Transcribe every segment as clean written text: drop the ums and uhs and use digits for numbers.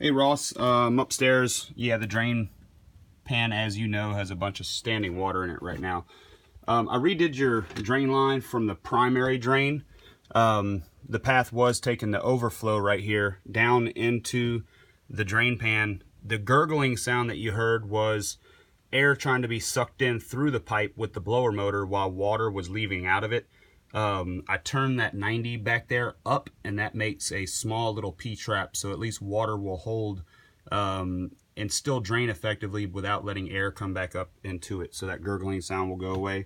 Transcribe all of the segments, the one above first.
Hey Ross, I'm upstairs. Yeah, the drain pan, as you know, has a bunch of standing water in it right now. I redid your drain line from the primary drain. The path was taking the overflow right here down into the drain pan. The gurgling sound that you heard was air trying to be sucked in through the pipe with the blower motor while water was leaving out of it. I turned that 90 back there up, and that makes a small little P-trap, so at least water will hold and still drain effectively without letting air come back up into it, so that gurgling sound will go away.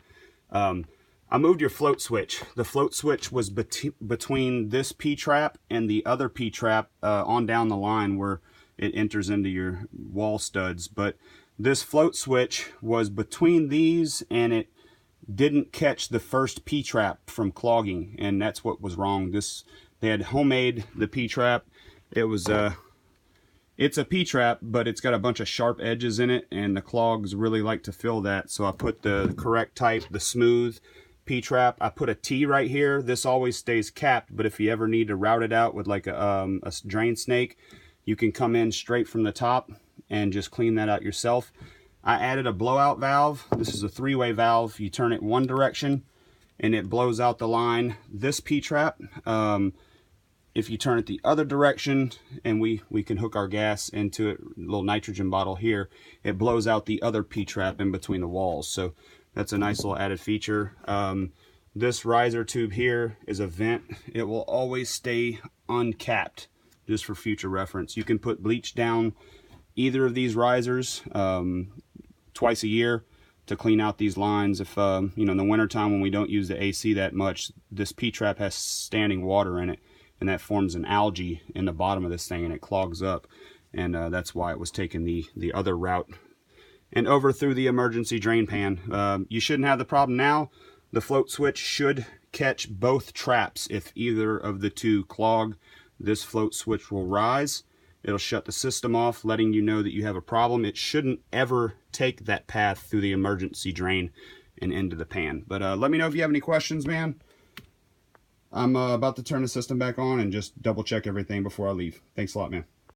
I moved your float switch. The float switch was between this P-trap and the other P-trap on down the line where it enters into your wall studs, but this float switch was between these, and it didn't catch the first P-trap from clogging, and that's what was wrong. They had homemade the P-trap. It's a P-trap, but it's got a bunch of sharp edges in it, and the clogs really like to fill that. So I put the correct type, the smooth P-trap. I put a T right here. This always stays capped, but if you ever need to route it out with like a drain snake, you can come in straight from the top and just clean that out yourself. I added a blowout valve. This is a 3-way valve. You turn it one direction and it blows out the line. This P-trap, if you turn it the other direction, and we can hook our gas into it, a little nitrogen bottle here, it blows out the other P-trap in between the walls. So that's a nice little added feature. This riser tube here is a vent. It will always stay uncapped, just for future reference. You can put bleach down either of these risers twice a year to clean out these lines. If you know, in the wintertime when we don't use the AC that much, this P-trap has standing water in it, and that forms an algae in the bottom of this thing, and it clogs up, and that's why it was taking the other route and over through the emergency drain pan. You shouldn't have the problem now. The float switch should catch both traps. If either of the two clog, this float switch will rise. It'll shut the system off, letting you know that you have a problem. It shouldn't ever take that path through the emergency drain and into the pan. But let me know if you have any questions, man. I'm about to turn the system back on and just double check everything before I leave. Thanks a lot, man.